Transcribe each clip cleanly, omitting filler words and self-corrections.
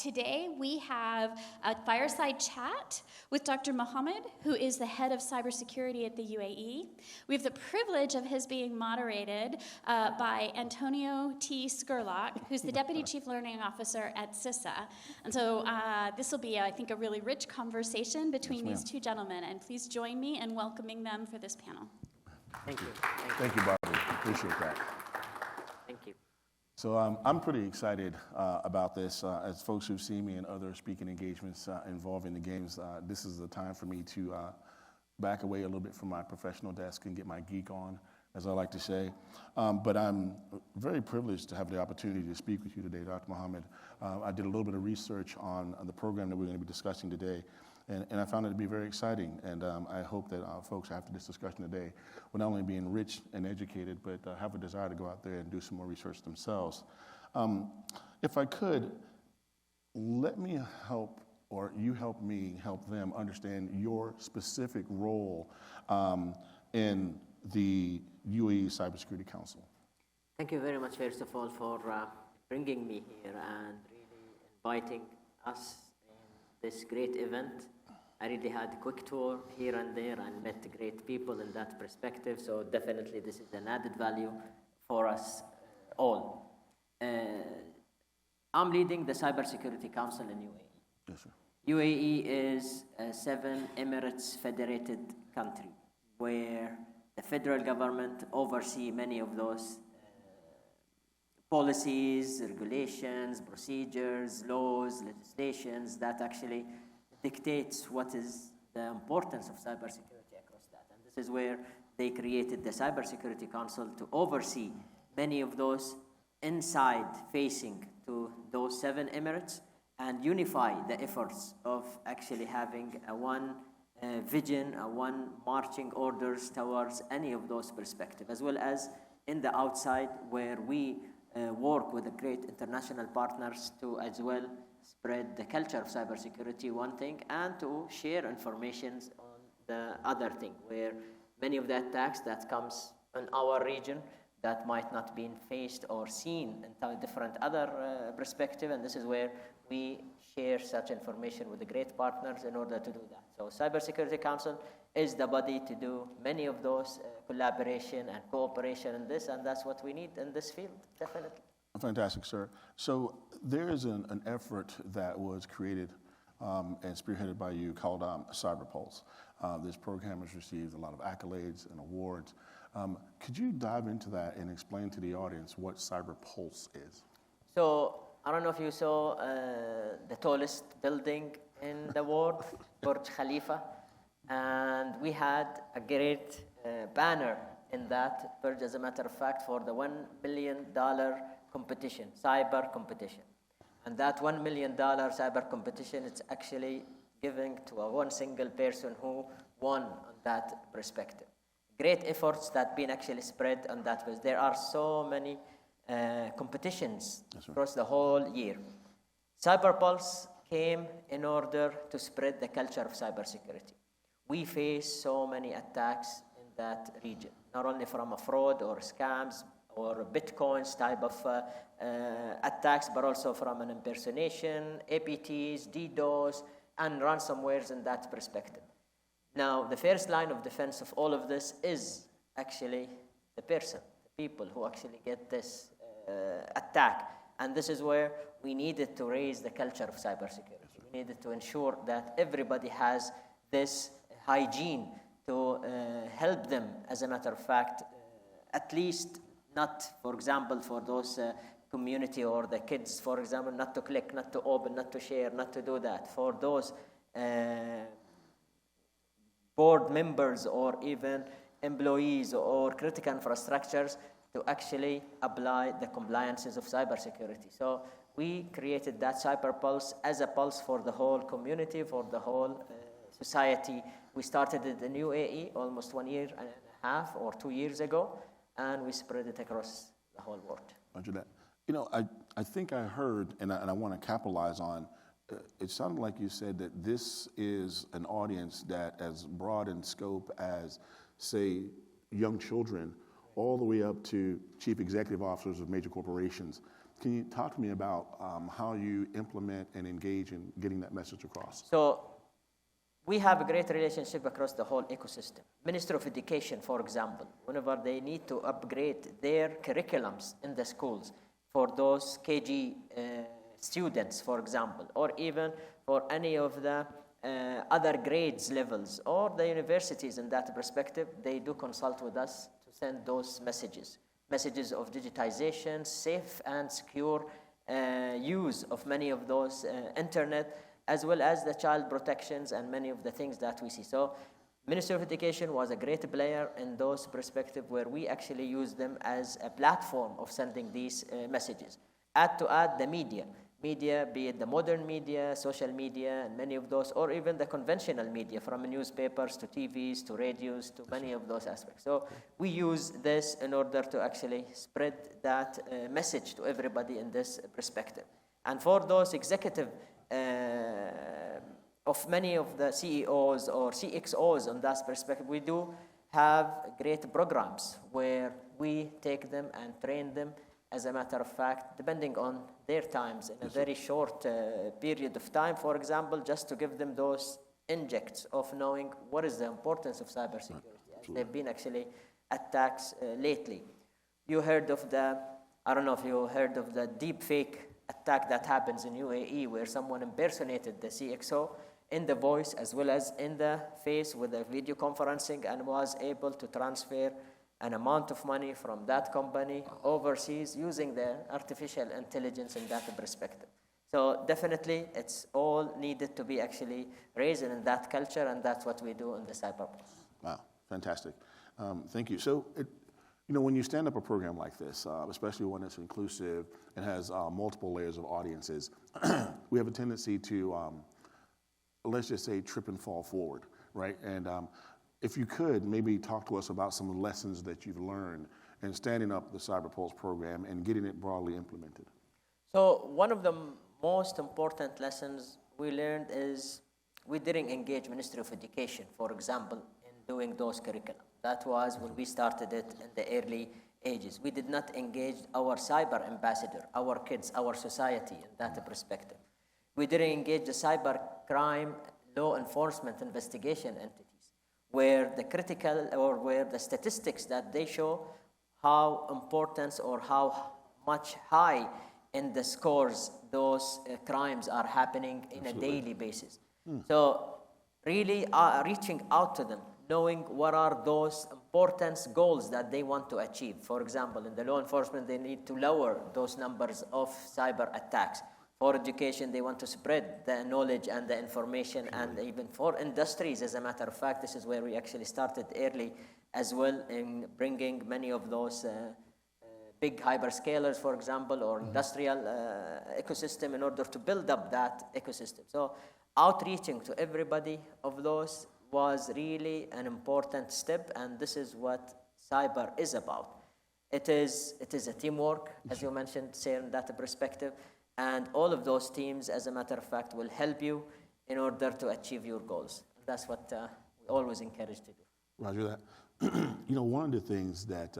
Today we have a Fireside Chat with Dr. Mohamed, who is the head of cybersecurity at the UAE. We have the privilege of his being moderated by Antonio T. Scurlock, who's the Deputy Chief Learning Officer at CISA. And so this will be, I think, a really rich conversation between these two gentlemen. And please join me in welcoming them for this panel. Thank you. Thank you, Barbara. Appreciate that. Thank you. So I'm pretty excited about this. As folks who've seen me in other speaking engagements involving the games, this is the time for me to back away a little bit from my professional desk and get my geek on, as I like to say. But I'm very privileged to have the opportunity to speak with you today, Dr. Mohamed. I did a little bit of research on the program that we're going to be discussing today, and I found it to be very exciting. And I hope that folks after this discussion today will not only be enriched and educated, but have a desire to go out there and do some more research themselves. If I could, let me help, or you help me help them understand your specific role in the UAE Cybersecurity Council. Thank you very much, first of all, for bringing me here and really inviting us in this great event. I really had a quick tour here and there and met great people in that perspective, so definitely this is an added value for us all. I'm leading the Cybersecurity Council in UAE. Yes, sir. UAE is a 7 Emirates federated country where the federal government oversees many of those policies, regulations, procedures, laws, legislations that actually dictates what is the importance of cybersecurity across that. And this is where they created the Cybersecurity Council to oversee many of those inside facing to those 7 Emirates and unify the efforts of actually having a one vision, a one marching orders towards any of those perspectives, as well as in the outside where we work with the great international partners to as well spread the culture of cybersecurity, one thing, and to share information on the other thing, where many of the attacks that comes in our region that might not be faced or seen in a different other perspective, and this is where we share such information with the great partners in order to do that. So Cybersecurity Council is the body to do many of those collaboration and cooperation in this, and that's what we need in this field, definitely. Fantastic, sir. So there is an effort that was created and spearheaded by you called CyberPulse. This program has received a lot of accolades and awards. Could you dive into that and explain to the audience what CyberPulse is? So I don't know if you saw the tallest building in the world, Burj Khalifa, and we had a great banner in that Burj, as a matter of fact, for the $1 million competition, cyber competition. And that $1 million cyber competition, it's actually given to one single person who won on that perspective. Great efforts that been actually spread on that. There are so many competitions across the whole year. CyberPulse came in order to spread the culture of cybersecurity. We face so many attacks in that region, not only from a fraud or scams or Bitcoins type of attacks, but also from an impersonation, APTs, DDoS, and ransomwares in that perspective. Now, the first line of defense of all of this is actually the person, the people who actually get this attack. And this is where we needed to raise the culture of cybersecurity. We needed to ensure that everybody has this hygiene to help them, as a matter of fact, at least not, for example, for those community or the kids, for example, not to click, not to open, not to share, not to do that. For those board members or even employees or critical infrastructures to actually apply the compliances of cybersecurity. So we created that CyberPulse as a pulse for the whole community, for the whole society. We started it in UAE almost 1.5 years or 2 years ago, and we spread it across the whole world. Roger that. You know, I think I heard, and I want to capitalize on, it sounded like you said that this is an audience that as broad in scope as, say, young children, all the way up to chief executive officers of major corporations. Can you talk to me about how you implement and engage in getting that message across? So we have a great relationship across the whole ecosystem. Ministry of Education, for example, whenever they need to upgrade their curriculums in the schools for those KG students, for example, or even for any of the other grades levels or the universities in that perspective, they do consult with us to send those messages of digitization, safe and secure use of many of those internet, as well as the child protections and many of the things that we see. So Ministry of Education was a great player in those perspectives where we actually use them as a platform of sending these messages. Add the media, be it the modern media, social media, and many of those, or even the conventional media, from newspapers to TVs to radios to many of those aspects. So we use this in order to actually spread that message to everybody in this perspective. And for those executive of many of the CEOs or CXOs on that perspective, we do have great programs where we take them and train them, as a matter of fact, depending on their times, in a very short period of time, for example, just to give them those injects of knowing what is the importance of cybersecurity. They've been actually attacks lately. You heard of I don't know if you heard of the deep fake attack that happens in UAE, where someone impersonated the CXO in the voice as well as in the face with the video conferencing and was able to transfer an amount of money from that company overseas using the artificial intelligence in that perspective. So definitely it's all needed to be actually raised in that culture, and that's what we do in the Cyberpulse. Wow, fantastic. Thank you. So, when you stand up a program like this, especially one that's inclusive and has multiple layers of audiences, we have a tendency to, let's just say, trip and fall forward, right? And if you could, maybe talk to us about some of the lessons that you've learned in standing up the Cyberpulse program and getting it broadly implemented. So one of the most important lessons we learned is we didn't engage Ministry of Education, for example, in doing those curriculum. That was when we started it in the early ages. We did not engage our cyber ambassador, our kids, our society in that perspective. We didn't engage the cyber crime law enforcement investigation entities, where the critical or where the statistics that they show how important or how much high in the scores those crimes are happening in a daily basis. So really reaching out to them, knowing what are those important goals that they want to achieve. For example, in the law enforcement, they need to lower those numbers of cyber attacks. For education, they want to spread the knowledge and the information, and even for industries, as a matter of fact, this is where we actually started early as well in bringing many of those big hyperscalers, for example, or industrial ecosystem in order to build up that ecosystem. So outreaching to everybody of those was really an important step, and this is what cyber is about. It is a teamwork, as you mentioned, Sarah, in that perspective. And all of those teams, as a matter of fact, will help you in order to achieve your goals. That's what we always encourage to do. Roger that. One of the things that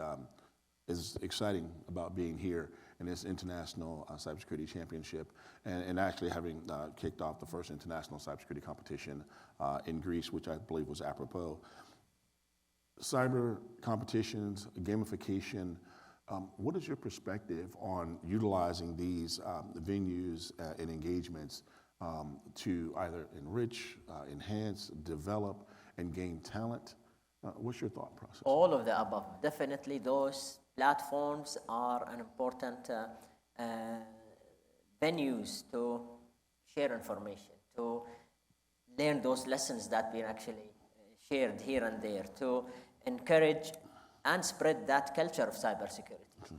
is exciting about being here in this international cybersecurity championship, and actually having kicked off the first international cybersecurity competition in Greece, which I believe was apropos. Cyber competitions, gamification. What is your perspective on utilizing these venues and engagements to either enrich, enhance, develop, and gain talent? What's your thought process? All of the above. Definitely those platforms are an important venues to share information, to learn those lessons that we actually shared here and there, to encourage and spread that culture of cybersecurity.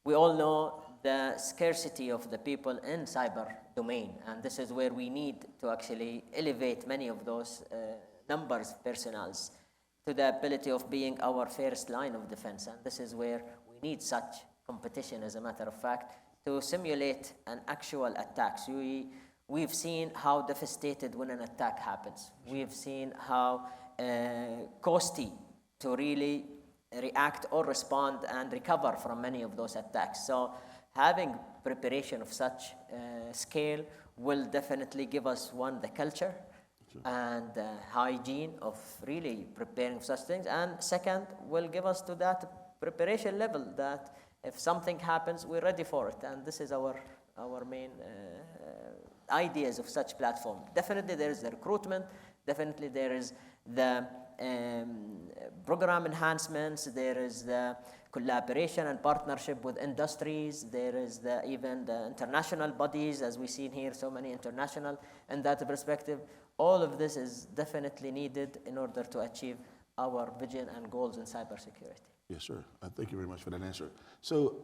We all know the scarcity of the people in cyber domain, and this is where we need to actually elevate many of those numbers of personnels to the ability of being our first line of defense. And this is where we need such competition, as a matter of fact, to simulate an actual attack. We've seen how devastated when an attack happens. We've seen how costly to really react or respond and recover from many of those attacks. So having preparation of such scale will definitely give us, one, the culture and hygiene of really preparing for such things, and second, will give us to that preparation level that if something happens, we're ready for it. And this is our main ideas of such platform. Definitely there is the recruitment, definitely there is the program enhancements, there is the collaboration and partnership with industries, there is even the international bodies, as we've seen here, so many international in that perspective. All of this is definitely needed in order to achieve our vision and goals in cybersecurity. Yes, sir. Thank you very much for that answer. So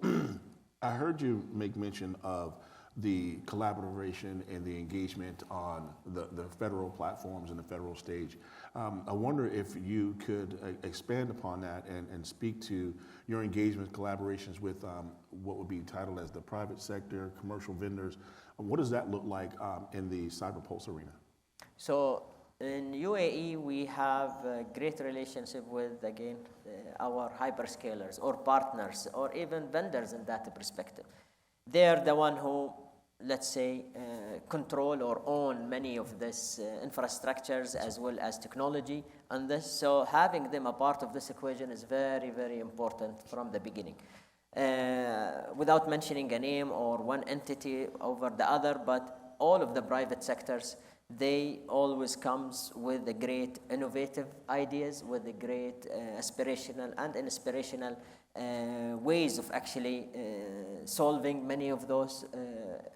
I heard you make mention of the collaboration and the engagement on the federal platforms and the federal stage. I wonder if you could expand upon that and speak to your engagement collaborations with what would be titled as the private sector, commercial vendors. What does that look like in the CyberPulse arena? So in UAE, we have a great relationship with, again, our hyperscalers or partners or even vendors in that perspective. They're the one who, let's say, control or own many of these infrastructures as well as technology and this. So having them a part of this equation is very, very important from the beginning. Without mentioning a name or one entity over the other, but all of the private sectors, they always comes with the great innovative ideas, with the great aspirational and inspirational ways of actually solving many of those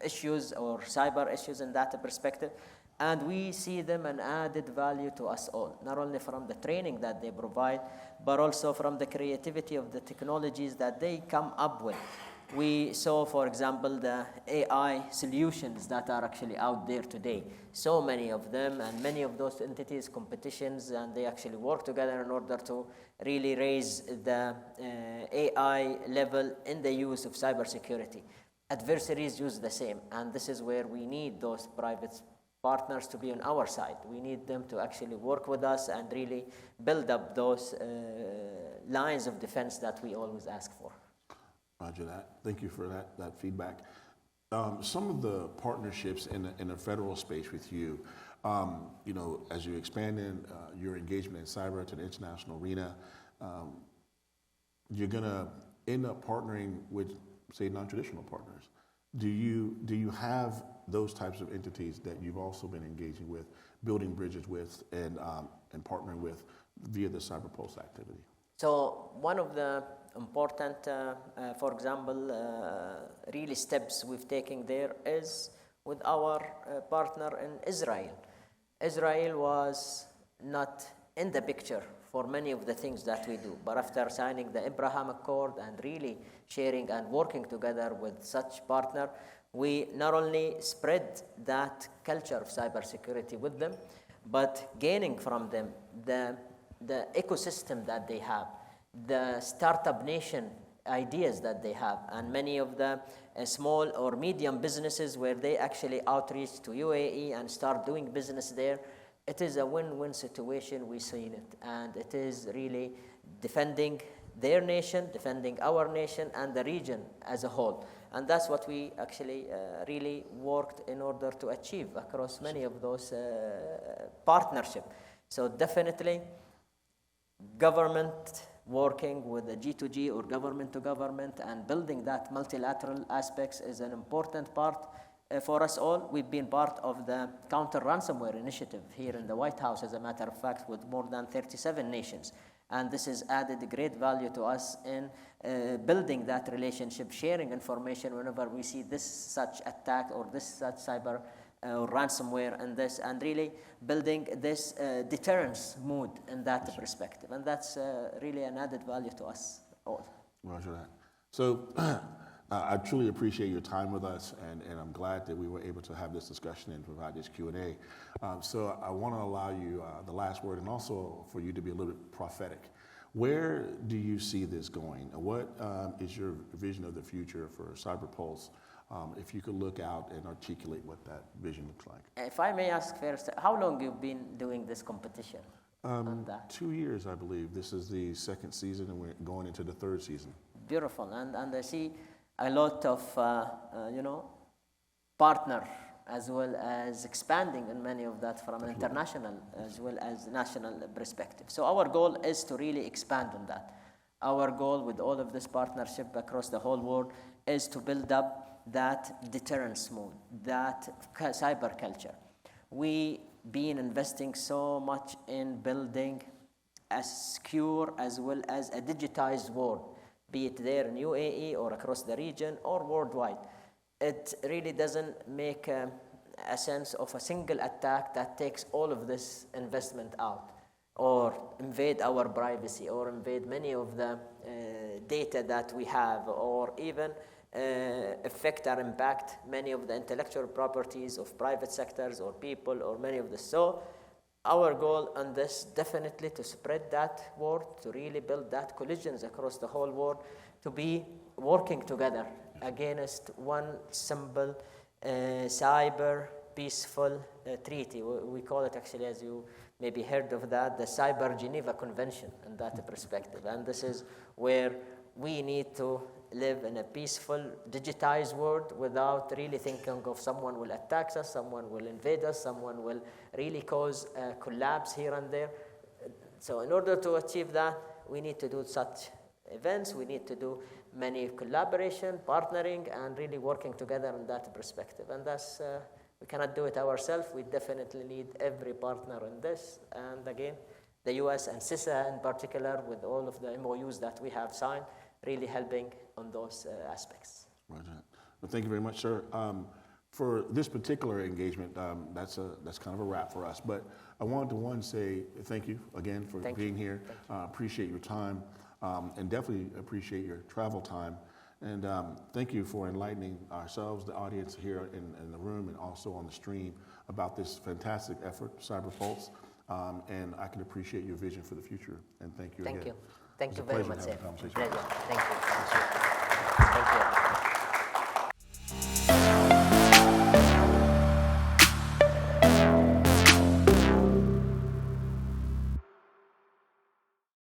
issues or cyber issues in that perspective. And we see them an added value to us all, not only from the training that they provide, but also from the creativity of the technologies that they come up with. We saw, for example, the AI solutions that are actually out there today. So many of them, and many of those entities, competitions, and they actually work together in order to really raise the AI level in the use of cybersecurity. Adversaries use the same, and this is where we need those private partners to be on our side. We need them to actually work with us and really build up those lines of defense that we always ask for. Roger that. Thank you for that feedback. Some of the partnerships in the federal space with you, as you expand in your engagement in cyber to the international arena, you're going to end up partnering with, say, non-traditional partners. Do you have those types of entities that you've also been engaging with, building bridges with, and partnering with via the CyberPulse activity? So one of the important, for example, really steps we've taken there is with our partner in Israel. Israel was not in the picture for many of the things that we do, but after signing the Abraham Accord and really sharing and working together with such partner, we not only spread that culture of cybersecurity with them, but gaining from them the ecosystem that they have, the startup nation ideas that they have, and many of the small or medium businesses where they actually outreach to UAE and start doing business there. It is a win-win situation. We've seen it, and it is really defending their nation, defending our nation, and the region as a whole. And that's what we actually really worked in order to achieve across many of those partnerships. So definitely, government working with the G2G or government to government and building that multilateral aspects is an important part for us all. We've been part of the counter ransomware initiative here in the White House, as a matter of fact, with more than 37 nations. And this has added great value to us in building that relationship, sharing information whenever we see this such attack or this such cyber or ransomware and really building this deterrence mood in that perspective. And that's really an added value to us all. Roger that. So I truly appreciate your time with us, and I'm glad that we were able to have this discussion and provide this Q&A. So I want to allow you the last word, and also for you to be a little bit prophetic. Where do you see this going? What is your vision of the future for CyberPulse? If you could look out and articulate what that vision looks like. If I may ask first, how long you've been doing this competition? 2 years, I believe. This is the second season, and we're going into the third season. Beautiful. And I see a lot of, partner, as well as expanding in many of that from an international as well as national perspective. So our goal is to really expand on that. Our goal with all of this partnership across the whole world is to build up that deterrence mode, that cyber culture. We been investing so much in building a secure as well as a digitized world, be it there in UAE or across the region or worldwide. It really doesn't make a sense of a single attack that takes all of this investment out, or invade our privacy, or invade many of the data that we have, or even affect or impact many of the intellectual properties of private sectors or people, or many of this. So our goal on this, definitely to spread that word, to really build that collisions across the whole world, to be working together against one simple cyber peaceful treaty. We call it, actually, as you maybe heard of that, the Cyber Geneva Convention in that perspective. And this is where we need to live in a peaceful, digitized world without really thinking of someone will attack us, someone will invade us, someone will really cause a collapse here and there. So in order to achieve that, we need to do such events, we need to do many collaboration, partnering, and really working together in that perspective. And that's, we cannot do it ourselves. We definitely need every partner in this. And again, the US and CISA in particular, with all of the MOUs that we have signed, really helping on those aspects. Roger. Well, thank you very much, sir. For this particular engagement, that's kind of a wrap for us. But I wanted to say thank you again for being here. Appreciate your time, and definitely appreciate your travel time. And thank you for enlightening ourselves, the audience here in the room, and also on the stream about this fantastic effort, Cyber Pulse. And I can appreciate your vision for the future. And thank you again. Thank you. Thank you very much, sir. Pleasure. Thank you.